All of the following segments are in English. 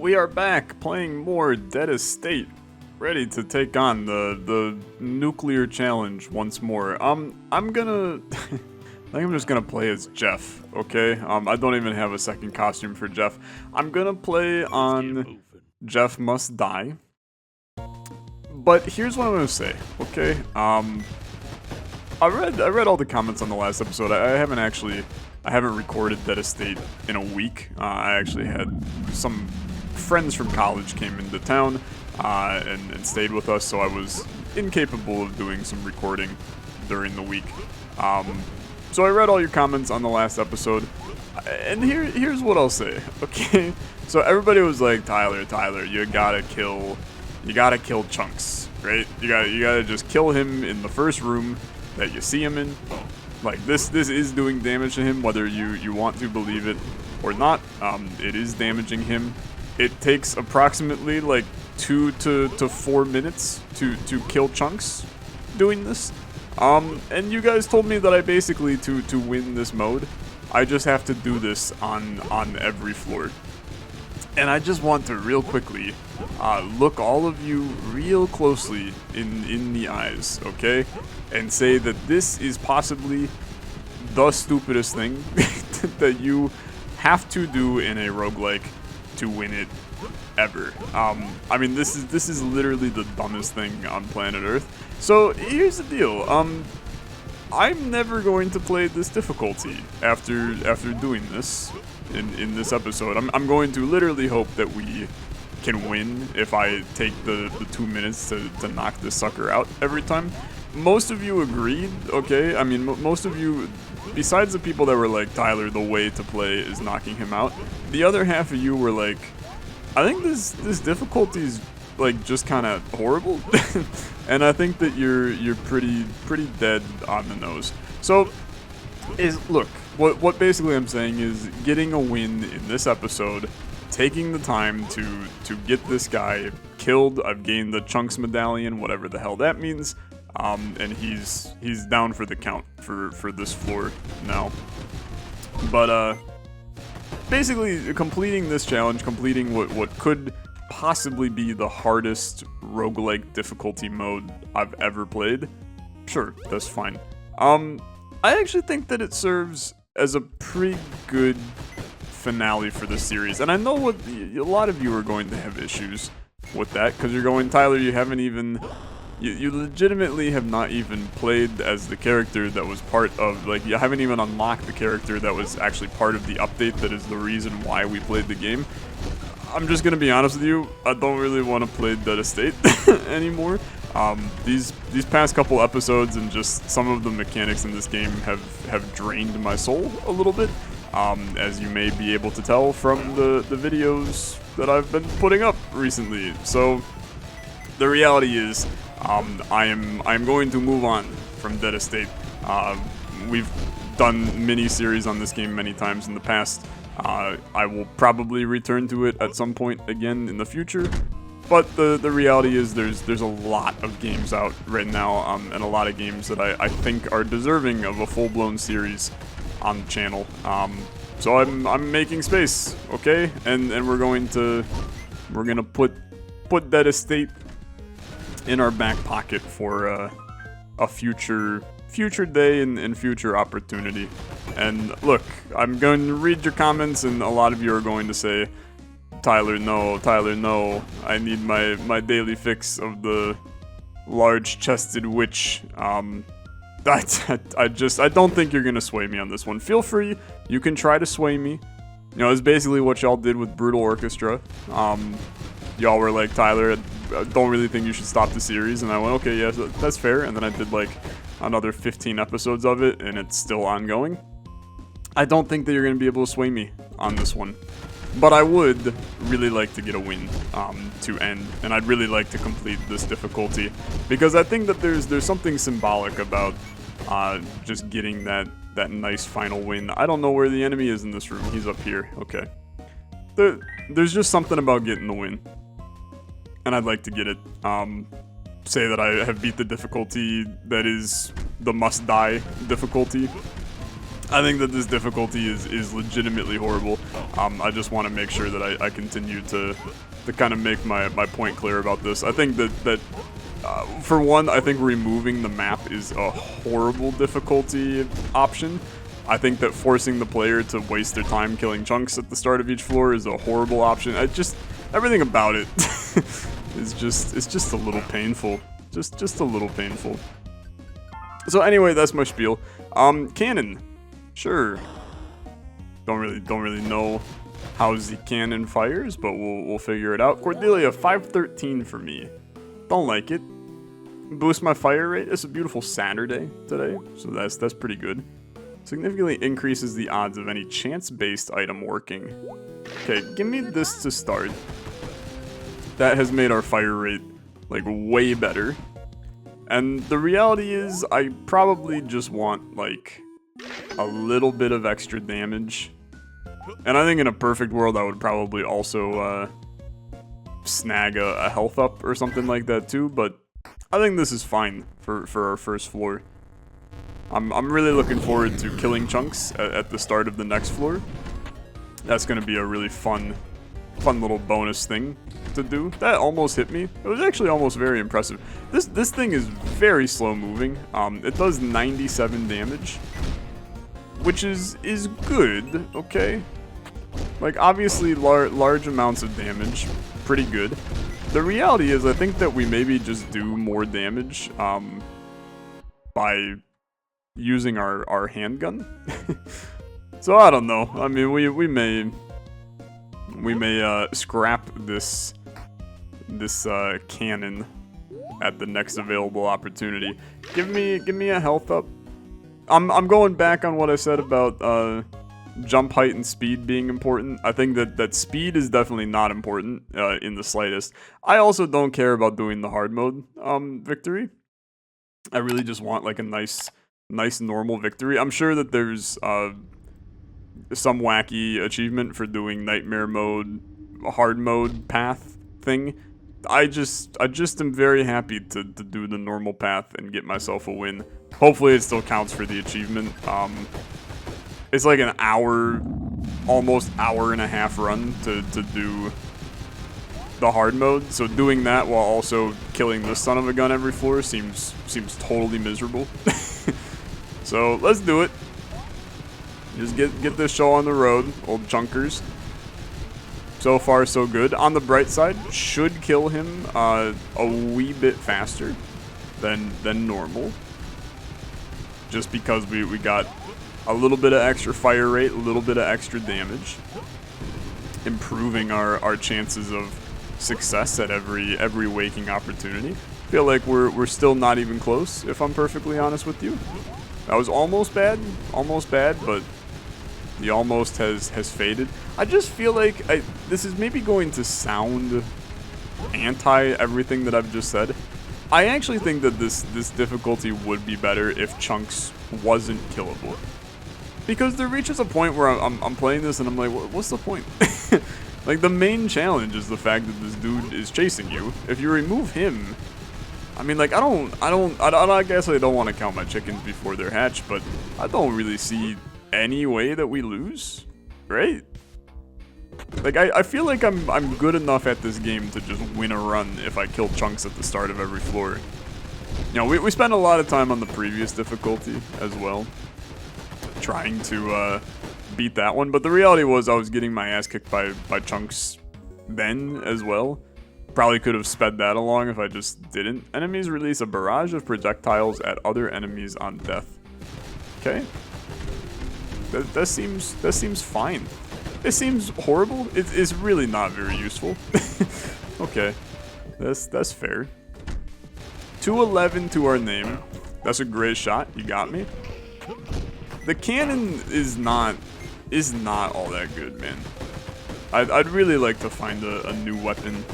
We are back playing more Dead-est, ready to take on the nuclear challenge once more. I'm gonna I think I'm just gonna play as Jeff, okay? I don't even have a second costume for Jeff. I'm gonna play on Jeff Must Die. But here's what I'm gonna say, okay? I read all the comments on the last episode. I haven't recorded Dead-est in a week. I actually had some friends from college came into town and stayed with us, so I was incapable of doing some recording during the week. So I read all your comments on the last episode, and here's what I'll say, okay? So everybody was like, Tyler, you gotta kill Chunks, right? You gotta just kill him in the first room that you see him in. Like, this is doing damage to him, whether you want to believe it or not. It is damaging him. It takes approximately like 2 to 4 minutes to kill Chunks doing this. And you guys told me that I basically, to win this mode, I just have to do this on every floor. And I just want to real quickly look all of you real closely in the eyes, okay? And say that this is possibly the stupidest thing that you have to do in a roguelike to win it ever. I mean, this is literally the dumbest thing on planet Earth. So here's the deal. I'm never going to play this difficulty after doing this in this episode. I'm going to literally hope that we can win if I take the 2 minutes to knock this sucker out every time. Most of you agreed, okay? I mean, most of you, besides the people that were like, Tyler, the way to play is knocking him out, the other half of you were like, I think this difficulty is like just kind of horrible, and I think that you're pretty dead on the nose. So, look, what basically I'm saying is getting a win in this episode, taking the time to get this guy killed. I've gained the Chunks medallion, whatever the hell that means, and he's down for the count for this floor now. But basically completing this challenge, completing what could possibly be the hardest roguelike difficulty mode I've ever played. Sure, that's fine. I actually think that it serves as a pretty good finale for the series, and I know what a lot of you are going to have issues with that, because you're going, Tyler, you haven't even, you legitimately have not even played as the character that was part of, like, you haven't even unlocked the character that was actually part of the update that is the reason why we played the game. I'm just gonna be honest with you, I don't really want to play Dead-est anymore. These past couple episodes and just some of the mechanics in this game have drained my soul a little bit, as you may be able to tell from the videos that I've been putting up recently. So the reality is, I am going to move on from Dead-est. We've done mini-series on this game many times in the past. I will probably return to it at some point again in the future, but the reality is there's a lot of games out right now, and a lot of games that I think are deserving of a full-blown series on the channel. So I'm making space, okay, and we're gonna put Dead-est in our back pocket for a future day and future opportunity. And look, I'm going to read your comments, and a lot of you are going to say, Tyler, no, I need my daily fix of the large-chested witch. I don't think you're gonna sway me on this one. Feel free, you can try to sway me. You know, it's basically what y'all did with Brutal Orchestra. Y'all were like, Tyler, I don't really think you should stop the series, and I went, okay, yeah, that's fair, and then I did like another 15 episodes of it, and it's still ongoing. I don't think that you're going to be able to sway me on this one, but I would really like to get a win to end, and I'd really like to complete this difficulty, because I think that there's something symbolic about just getting that nice final win. I don't know where the enemy is in this room. He's up here. Okay. There's just something about getting the win, and I'd like to get it. Say that I have beat the difficulty that is the must-die difficulty. I think that this difficulty is legitimately horrible. I just want to make sure that I continue to kind of make my point clear about this. I think that for one, I think removing the map is a horrible difficulty option. I think that forcing the player to waste their time killing chunks at the start of each floor is a horrible option. Everything about it is just a little painful. Just a little painful. So anyway, that's my spiel. Cannon. Sure. Don't really know how the cannon fires, but we'll figure it out. Cordelia, 513 for me. Don't like it. Boost my fire rate. It's a beautiful Saturday today, so that's pretty good. Significantly increases the odds of any chance-based item working. Okay, give me this to start. That has made our fire rate, like, way better. And the reality is, I probably just want, like, a little bit of extra damage. And I think in a perfect world, I would probably also, snag a health up or something like that too, but I think this is fine for our first floor. I'm really looking forward to killing chunks at the start of the next floor. That's gonna be a really fun little bonus thing to do. That almost hit me. It was actually almost very impressive. This thing is very slow moving. It does 97 damage, which is good, okay? Like, obviously large amounts of damage, pretty good. The reality is, I think that we maybe just do more damage by using our handgun. So I don't know. I mean, we may scrap this cannon at the next available opportunity. Give me a health up. I'm going back on what I said about jump height and speed being important. I think that speed is definitely not important in the slightest. I also don't care about doing the hard mode victory. I really just want like a nice normal victory. I'm sure that there's some wacky achievement for doing nightmare mode, hard mode path thing. I just am very happy to do the normal path and get myself a win. Hopefully it still counts for the achievement. It's like an hour, almost hour and a half run to do the hard mode. So doing that while also killing this son of a gun every floor seems totally miserable. So let's do it. Just get this show on the road, old chunkers. So far, so good. On the bright side, should kill him a wee bit faster than normal. Just because we got a little bit of extra fire rate, a little bit of extra damage. Improving our chances of success at every waking opportunity. Feel like we're still not even close, if I'm perfectly honest with you. That was almost bad, but the almost has faded. I just feel like this is maybe going to sound anti everything that I've just said. I actually think that this difficulty would be better if chunks wasn't killable. Because there reaches a point where I'm playing this and I'm like, what's the point? Like, the main challenge is the fact that this dude is chasing you. If you remove him, I mean, like, I guess I don't want to count my chickens before they're hatched, but I don't really see any way that we lose, right? Like, I feel like I'm good enough at this game to just win a run if I kill chunks at the start of every floor. You know, we spent a lot of time on the previous difficulty as well, trying to beat that one, but the reality was I was getting my ass kicked by chunks then as well. Probably could have sped that along if I just didn't. Enemies release a barrage of projectiles at other enemies on death. Okay. That seems fine. It seems horrible. It's really not very useful. Okay. That's fair. 211 to our name. That's a great shot. You got me. The cannon is not all that good, man. I'd really like to find a new weapon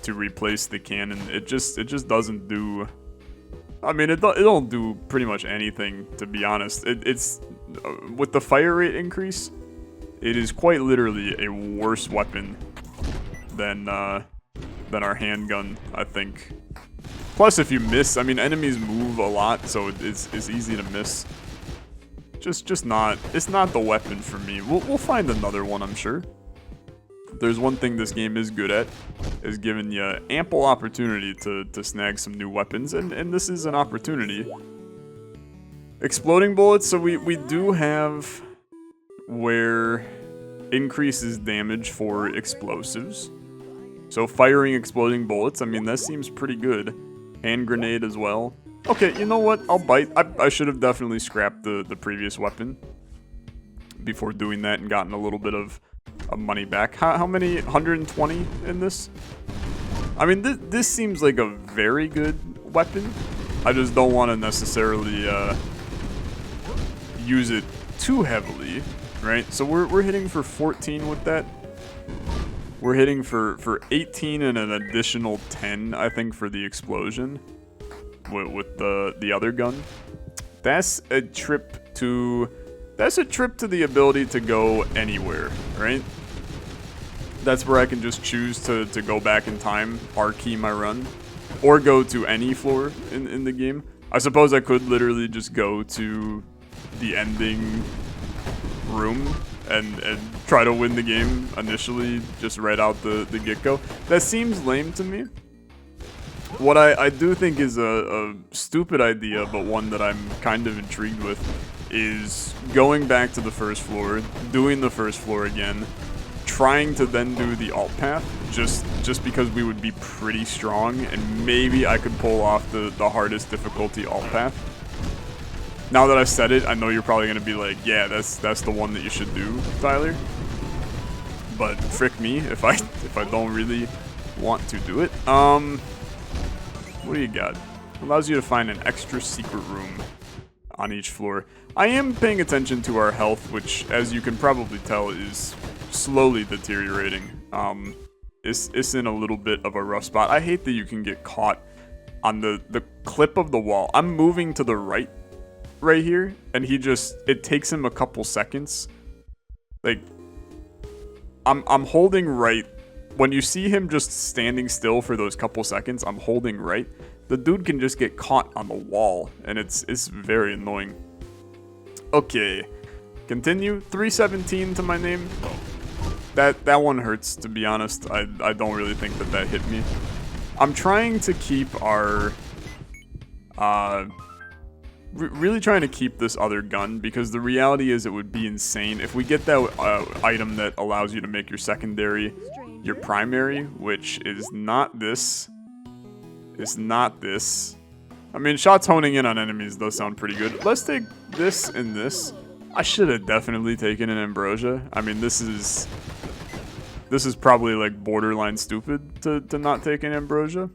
to replace the cannon. It just doesn't do. I mean, it don't do pretty much anything, to be honest. It's with the fire rate increase, it is quite literally a worse weapon than our handgun, I think. Plus, if you miss, I mean, enemies move a lot, so it's easy to miss. Just not. It's not the weapon for me. We'll find another one, I'm sure. There's one thing this game is good at, is giving you ample opportunity to snag some new weapons, and this is an opportunity. Exploding bullets, so we do have where increases damage for explosives. So firing exploding bullets, I mean, that seems pretty good. Hand grenade as well. Okay, you know what? I'll bite. I should have definitely scrapped the previous weapon before doing that and gotten a little bit of money back. How many? 120 in this? I mean, this seems like a very good weapon. I just don't want to necessarily use it too heavily, right? So we're hitting for 14 with that. We're hitting for 18 and an additional 10, I think, for the explosion with the other gun. That's a trip to the ability to go anywhere, right? That's where I can just choose to go back in time, R-key my run, or go to any floor in the game. I suppose I could literally just go to the ending room and try to win the game initially, just right out the get-go. That seems lame to me. What I do think is a stupid idea, but one that I'm kind of intrigued with, is going back to the first floor, doing the first floor again, trying to then do the alt path, just because we would be pretty strong, and maybe I could pull off the hardest difficulty alt path. Now that I said it, I know you're probably going to be like, yeah, that's the one that you should do, Tyler. But frick me if I don't really want to do it. What do you got? Allows you to find an extra secret room on each floor. I am paying attention to our health, which, as you can probably tell, is slowly deteriorating. It's in a little bit of a rough spot. I hate that you can get caught on the clip of the wall. I'm moving to the right here, and it takes him a couple seconds. Like, I'm holding right. When you see him just standing still for those couple seconds, I'm holding right. The dude can just get caught on the wall, and it's very annoying. Okay, continue. 317 to my name. That one hurts, to be honest. I don't really think that hit me. I'm trying to keep our really trying to keep this other gun, because the reality is it would be insane if we get that item that allows you to make your secondary your primary, which is not this. It's not this. I mean, shots honing in on enemies does sound pretty good. Let's take this and this. I should have definitely taken an Ambrosia. I mean, this is probably like borderline stupid to not take an Ambrosia.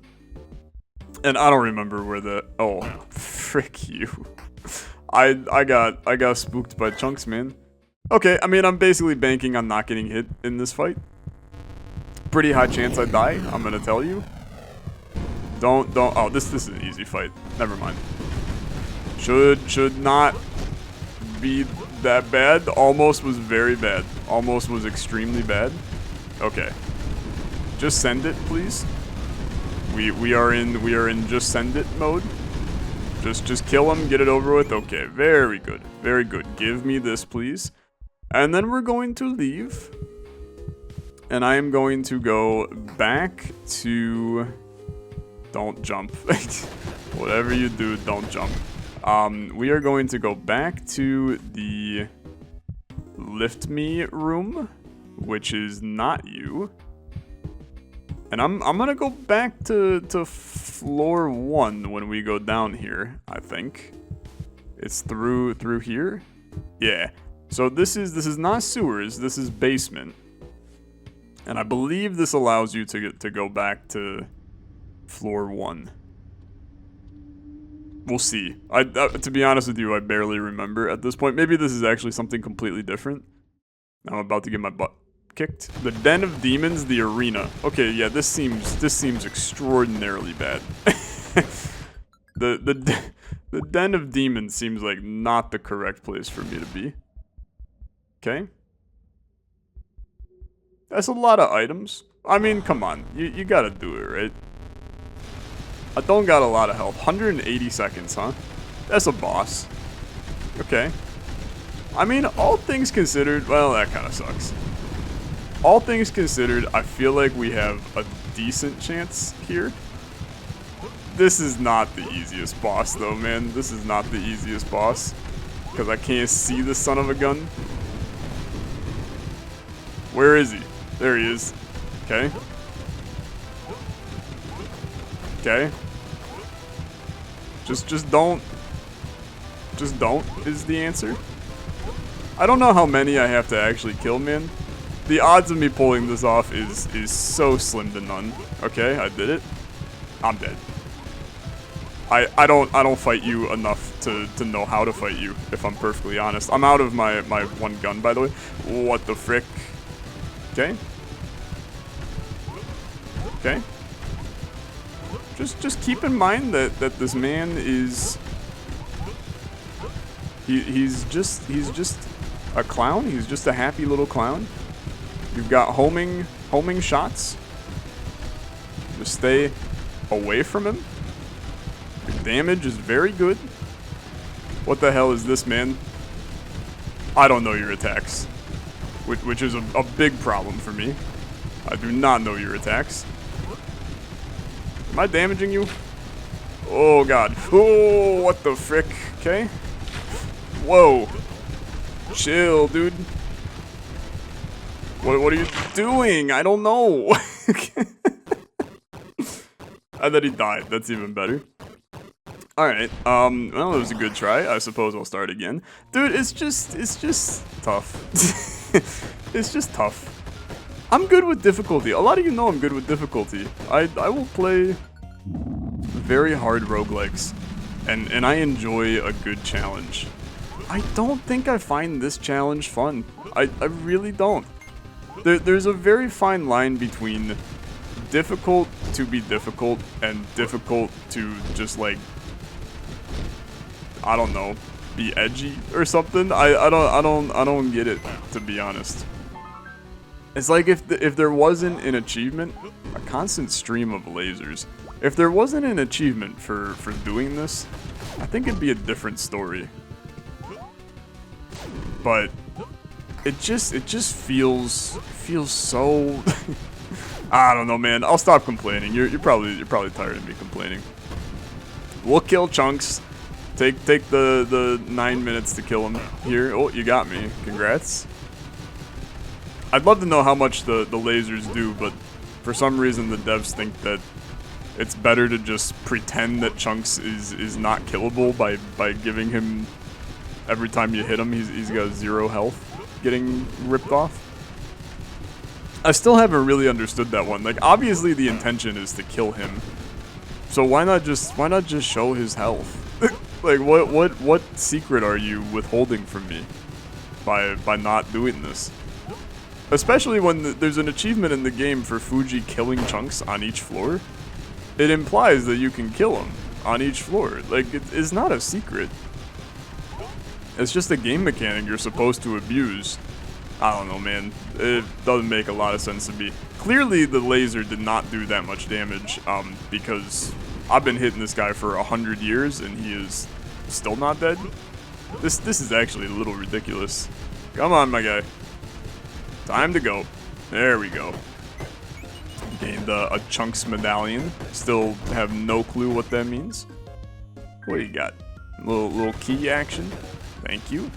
And I don't remember where oh, frick you. I got spooked by chunks, man. Okay, I mean, I'm basically banking on not getting hit in this fight. Pretty high chance I die, I'm gonna tell you. Oh, this is an easy fight. Never mind. Should not be that bad. Almost was very bad. Almost was extremely bad. Okay. Just send it, please. We are in just send it mode. Just kill him, get it over with. Okay, very good. Very good. Give me this, please. And then we're going to leave. And I am going to go back to... Don't jump. Whatever you do, don't jump. We are going to go back to the lift me room, which is not you. And I'm gonna go back to floor 1 when we go down here, I think. It's through here? Yeah. So this is not sewers, this is basement. And I believe this allows you to go back to floor 1. We'll see. To be honest with you, I barely remember at this point. Maybe this is actually something completely different. I'm about to get my butt kicked. The Den of Demons, the arena. Okay, yeah, this seems extraordinarily bad. The Den of Demons seems like not the correct place for me to be. Okay. That's a lot of items. I mean, come on. You gotta do it, right? I don't got a lot of health. 180 seconds, huh? That's a boss. Okay. I mean, all things considered, well, that kind of sucks. All things considered, I feel like we have a decent chance here. This is not the easiest boss, though, man. This is not the easiest boss. Because I can't see the son of a gun. Where is he? There he is. Okay. Okay. Just don't. Just don't is the answer. I don't know how many I have to actually kill, man. The odds of me pulling this off is so slim to none. Okay, I did it. I'm dead. I don't fight you enough to know how to fight you, if I'm perfectly honest. I'm out of my one gun, by the way. What the frick? Okay. Okay. Just keep in mind that this man is he's just a clown. He's just a happy little clown. You've got homing shots. Just stay away from him. Your damage is very good. What the hell is this, man? I don't know your attacks. Which is a big problem for me. I do not know your attacks. Am I damaging you? Oh, God. Oh, what the frick? Okay. Whoa. Chill, dude. What are you doing? I don't know. And then he died. That's even better. Alright, well, it was a good try. I suppose I'll start again. Dude, it's just tough. It's just tough. I'm good with difficulty. A lot of you know I'm good with difficulty. I will play very hard roguelikes, and I enjoy a good challenge. I don't think I find this challenge fun. I really don't. There's a very fine line between difficult to be difficult and difficult to just like, I don't know, be edgy or something. I don't get it, to be honest. It's like if there wasn't an achievement, a constant stream of lasers. If there wasn't an achievement for doing this, I think it'd be a different story. But it just feels so I don't know, man. I'll stop complaining. You're probably tired of me complaining. We'll kill Chunks. Take the 9 minutes to kill him here. Oh, you got me. Congrats. I'd love to know how much the lasers do, but for some reason the devs think that it's better to just pretend that Chunks is not killable by giving him, every time you hit him, he's got 0 health getting ripped off. I still haven't really understood that one. Like, obviously the intention is to kill him, so why not just show his health? Like, what secret are you withholding from me by not doing this? Especially when there's an achievement in the game for Fuji killing Chunks on each floor. It implies that you can kill him on each floor. Like, it's not a secret. It's just a game mechanic you're supposed to abuse. I don't know, man. It doesn't make a lot of sense to me. Clearly, the laser did not do that much damage, because I've been hitting this guy for 100 years, and he is still not dead. This is actually a little ridiculous. Come on, my guy. Time to go. There we go. Gained a Chunks medallion. Still have no clue what that means. What do you got? Little key action. Thank you.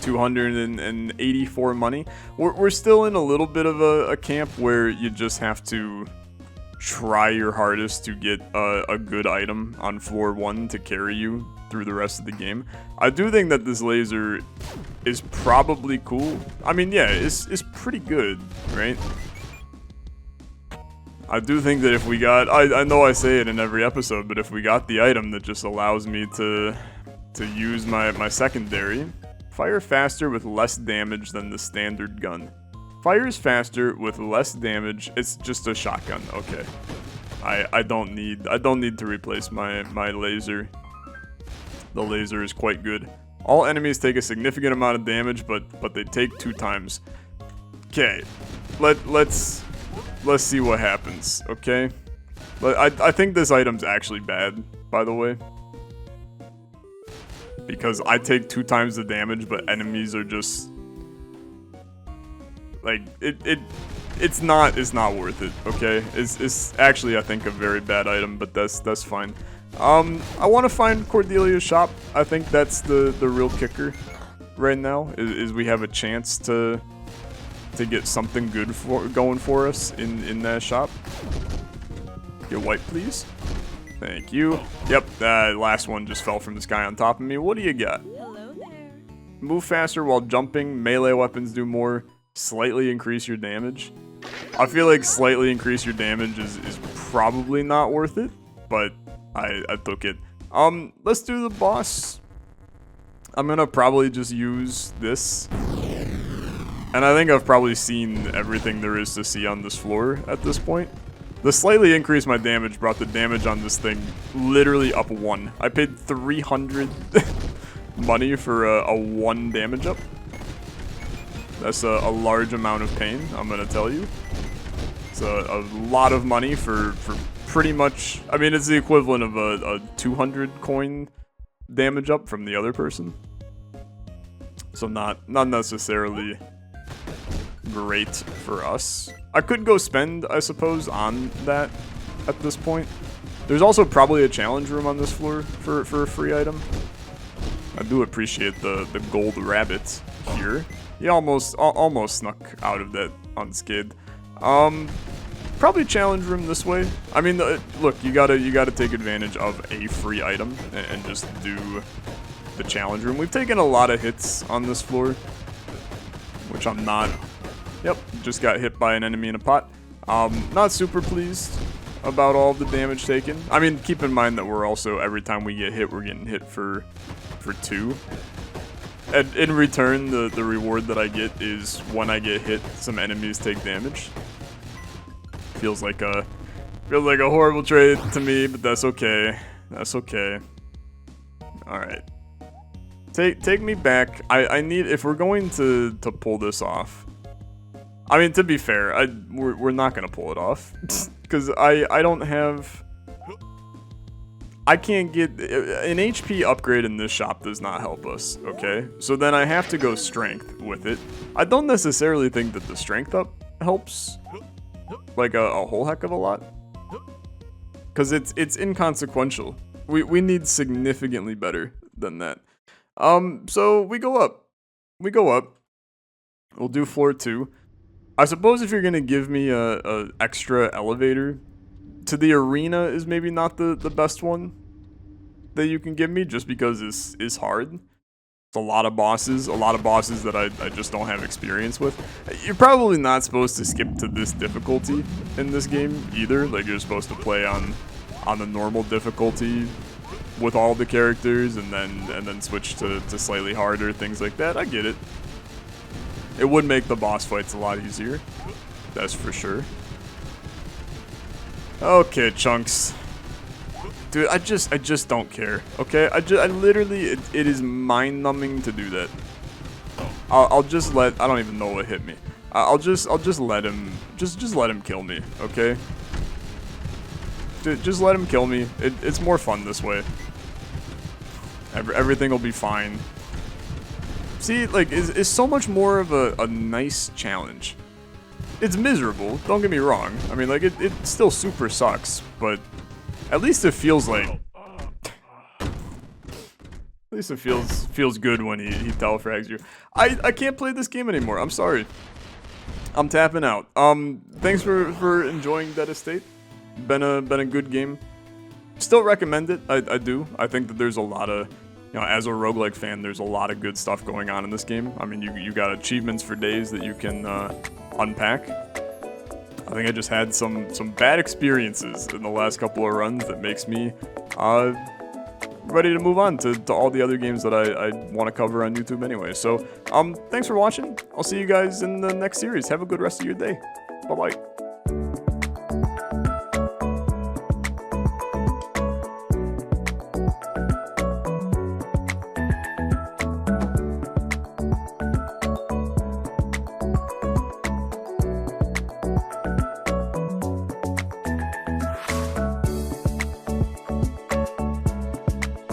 284 money. We're still in a little bit of a camp where you just have to try your hardest to get a good item on floor 1 to carry you through the rest of the game. I do think that this laser is probably cool. I mean, yeah, it's pretty good, right? I do think that if we got, I know I say it in every episode, but if we got the item that just allows me to use my secondary, fire faster with less damage than the standard gun. Fires faster with less damage. It's just a shotgun. Okay. I don't need to replace my laser. The laser is quite good. All enemies take a significant amount of damage, but they take 2 times. Okay. Let's see what happens, okay? I think this item's actually bad, by the way. because I take 2 times the damage, but enemies are just like it's not worth it. Okay, it's actually, I think, a very bad item, but that's fine. I want to find Cordelia's shop. I think that's the real kicker right now. Is we have a chance to get something good going for us in that shop. Get white, please. Thank you. Yep, that last one just fell from the sky on top of me. What do you got? Hello there. Move faster while jumping. Melee weapons do more. Slightly increase your damage. I feel like slightly increase your damage is probably not worth it, but I took it. Let's do the boss. I'm gonna probably just use this. And I think I've probably seen everything there is to see on this floor at this point. The slightly increased my damage brought the damage on this thing literally up 1. I paid 300 money for a 1 damage up. That's a large amount of pain, I'm gonna tell you. It's a lot of money for pretty much, I mean, it's the equivalent of a 200 coin damage up from the other person. So not necessarily great for us. I could go spend, I suppose, on that at this point. There's also probably a challenge room on this floor for a free item. I do appreciate the gold rabbit here. He almost snuck out of that unscathed. Probably challenge room this way. I mean, look, you gotta take advantage of a free item and just do the challenge room. We've taken a lot of hits on this floor, which I'm not. Yep, just got hit by an enemy in a pot. Not super pleased about all of the damage taken. I mean, keep in mind that we're also, every time we get hit, we're getting hit for 2. And in return, the reward that I get is when I get hit, some enemies take damage. Feels like a horrible trade to me, but that's okay. That's okay. All right. Take me back. I need, if we're going to pull this off. I mean, to be fair, we're not gonna pull it off because I don't have. I can't get an HP upgrade in this shop does not help us. Okay, so then I have to go strength with it. I don't necessarily think that the strength up helps like a whole heck of a lot because it's inconsequential. We need significantly better than that. So we go up. We'll do floor 2. I suppose if you're gonna give me a extra elevator to the arena is maybe not the best one that you can give me, just because this is hard. It's a lot of bosses that I just don't have experience with. You're probably not supposed to skip to this difficulty in this game either. Like, you're supposed to play on the normal difficulty with all the characters and then switch to slightly harder, things like that. I get it. It would make the boss fights a lot easier. That's for sure. Okay, chunks. Dude, I just don't care. Okay, I literally, it is mind-numbing to do that. I'll just let, I don't even know what hit me. I'll just let him, just let him kill me. Okay. Just let him kill me. It's more fun this way. Everything will be fine. See, like, is so much more of a nice challenge. It's miserable, don't get me wrong. I mean, like, it still super sucks, but at least it feels like... At least it feels good when he telefrags you. I can't play this game anymore, I'm sorry. I'm tapping out. Thanks for enjoying Brutal-est. Been a good game. Still recommend it, I do. I think that there's a lot of... You know, as a roguelike fan, there's a lot of good stuff going on in this game. I mean, you got achievements for days that you can unpack. I think I just had some bad experiences in the last couple of runs that makes me ready to move on to all the other games that I want to cover on YouTube anyway. So, thanks for watching. I'll see you guys in the next series. Have a good rest of your day. Bye-bye.